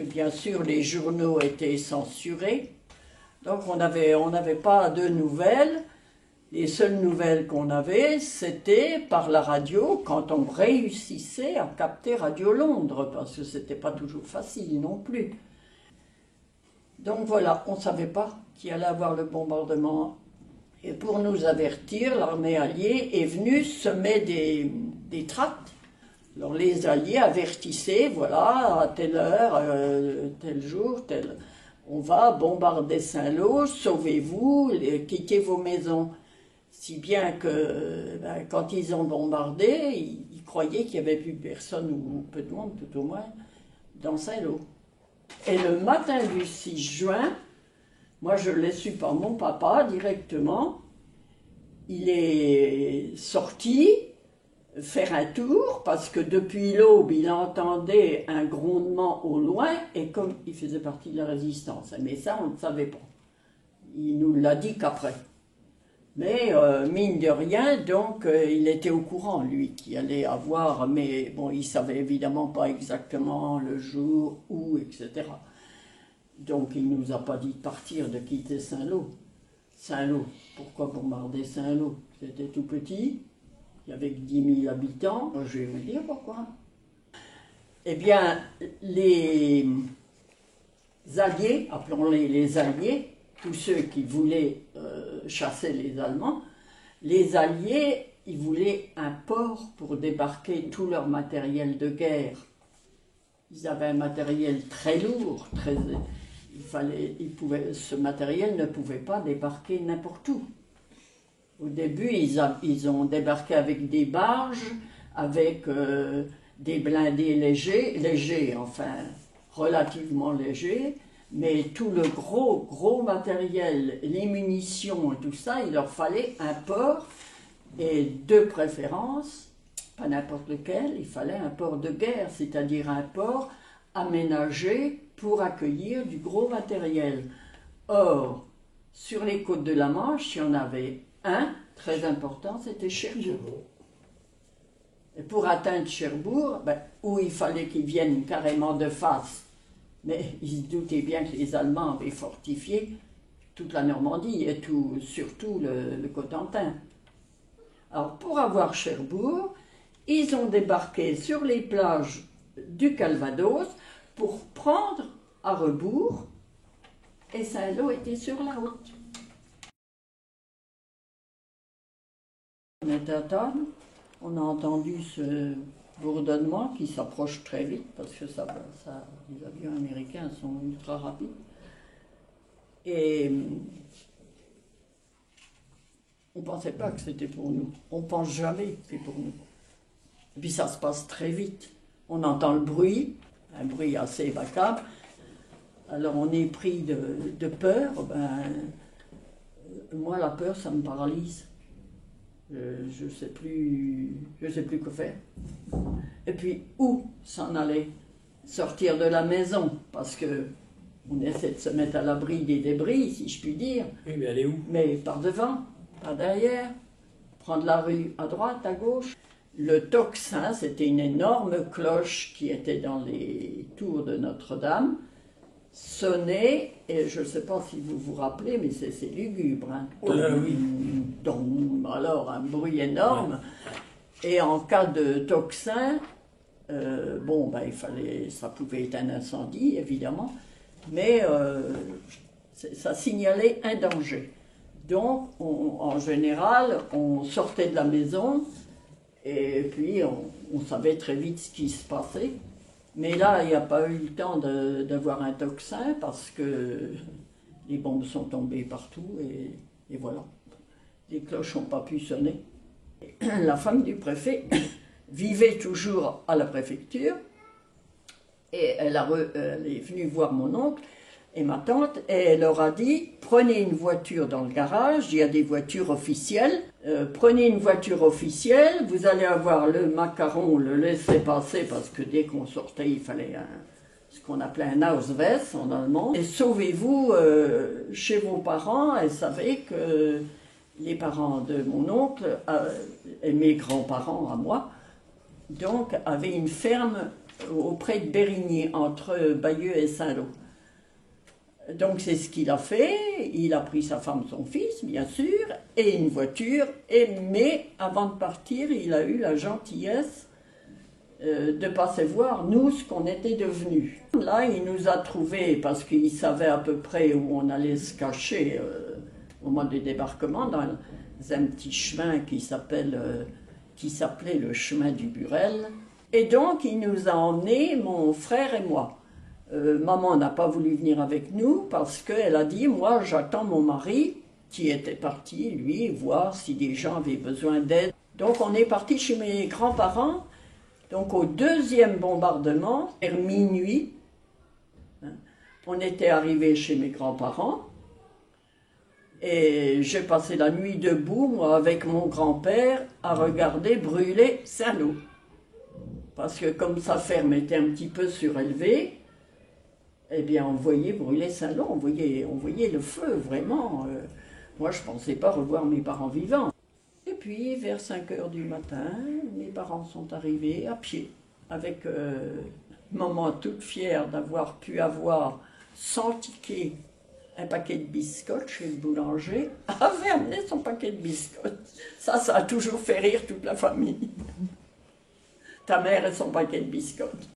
Bien sûr, les journaux étaient censurés, donc on n'avait pas de nouvelles. Les seules nouvelles qu'on avait, c'était par la radio, quand on réussissait à capter Radio Londres, parce que c'était pas toujours facile non plus. Donc voilà, on ne savait pas qu'il allait avoir le bombardement. Et pour nous avertir, l'armée alliée est venue semer des tracts. Alors les Alliés avertissaient, voilà, à telle heure, tel jour, on va bombarder Saint-Lô, sauvez-vous, quittez vos maisons. Si bien que quand ils ont bombardé, ils croyaient qu'il n'y avait plus personne, ou peu de monde tout au moins, dans Saint-Lô. Et le matin du 6 juin, moi je l'ai su par mon papa directement, il est sorti faire un tour, parce que depuis l'aube, il entendait un grondement au loin, et comme il faisait partie de la résistance. Mais ça, on ne savait pas. Il nous l'a dit qu'après. Mais mine de rien, donc, il était au courant, lui, qu'il allait avoir, mais bon, il ne savait évidemment pas exactement le jour, où, etc. Donc, il ne nous a pas dit de partir, de quitter Saint-Lô. Saint-Lô, pourquoi bombarder Saint-Lô? C'était tout petit. Il y avait 10 000 habitants, je vais vous dire pourquoi. Eh bien, les Alliés, appelons-les les Alliés, tous ceux qui voulaient chasser les Allemands, les Alliés, ils voulaient un port pour débarquer tout leur matériel de guerre. Ils avaient un matériel très lourd, ce matériel ne pouvait pas débarquer n'importe où. Au début, ils ont débarqué avec des barges, avec des blindés légers, enfin relativement légers, mais tout le gros matériel, les munitions et tout ça, il leur fallait un port, et de préférence, pas n'importe lequel, il fallait un port de guerre, c'est-à-dire un port aménagé pour accueillir du gros matériel. Or, sur les côtes de la Manche, il y en avait un, très important, c'était Cherbourg. Et pour atteindre Cherbourg, où il fallait qu'ils viennent carrément de face, mais ils se doutaient bien que les Allemands avaient fortifié toute la Normandie et surtout le Cotentin. Alors pour avoir Cherbourg, ils ont débarqué sur les plages du Calvados pour prendre à rebours, et Saint-Lô était sur la route. On était à table, on a entendu ce bourdonnement qui s'approche très vite parce que les avions américains sont ultra rapides. Et on ne pensait pas que c'était pour nous. On ne pense jamais que c'est pour nous. Et puis ça se passe très vite. On entend le bruit, un bruit assez évacuable. Alors on est pris de peur. Moi, la peur, ça me paralyse. Je ne sais plus quoi faire. Et puis, où s'en aller? Sortir de la maison, parce que on essaie de se mettre à l'abri des débris, si je puis dire. Oui, mais aller où? Mais par devant, par derrière, prendre la rue à droite, à gauche. Le tocsin, c'était une énorme cloche qui était dans les tours de Notre-Dame, sonnait, et je ne sais pas si vous vous rappelez, mais c'est lugubre. Hein. Oui. Alors, un bruit énorme. Ouais. Et en cas de tocsin, ça pouvait être un incendie, évidemment, mais ça signalait un danger. Donc, en général, on sortait de la maison, et puis on savait très vite ce qui se passait. Mais là, il n'y a pas eu le temps d'avoir un tocsin parce que les bombes sont tombées partout et voilà. Les cloches n'ont pas pu sonner. La femme du préfet vivait toujours à la préfecture et elle est venue voir mon oncle et ma tante et elle leur a dit « Prenez une voiture dans le garage, il y a des voitures officielles. Prenez une voiture officielle, vous allez avoir le macaron, le laissez-passer parce que dès qu'on sortait, il fallait ce qu'on appelait un Ausweis en allemand. Et sauvez-vous chez vos parents. » Elle savait que les parents de mon oncle et mes grands-parents à moi, donc, avaient une ferme auprès de Bérigny, entre Bayeux et Saint-Lô. Donc c'est ce qu'il a fait, il a pris sa femme, son fils, bien sûr, et une voiture, mais avant de partir, il a eu la gentillesse de passer voir, nous, ce qu'on était devenus. Là, il nous a trouvés, parce qu'il savait à peu près où on allait se cacher au moment du débarquement, dans un petit chemin qui s'appelait le chemin du Burel. Et donc, il nous a emmenés, mon frère et moi. Maman n'a pas voulu venir avec nous parce qu'elle a dit, moi, j'attends mon mari, qui était parti, lui, voir si des gens avaient besoin d'aide. Donc, on est parti chez mes grands-parents. Donc au deuxième bombardement, vers minuit, on était arrivé chez mes grands-parents et j'ai passé la nuit debout, moi, avec mon grand-père, à regarder brûler Saint-Lô. Parce que comme sa ferme était un petit peu surélevée, eh bien on voyait brûler Saint-Lô, on voyait le feu, vraiment. Moi je ne pensais pas revoir mes parents vivants. Et puis, vers 5 heures du matin, mes parents sont arrivés à pied, avec maman toute fière d'avoir pu avoir, sans ticket, un paquet de biscottes chez le boulanger, avait amené son paquet de biscottes. Ça a toujours fait rire toute la famille. Ta mère et son paquet de biscottes.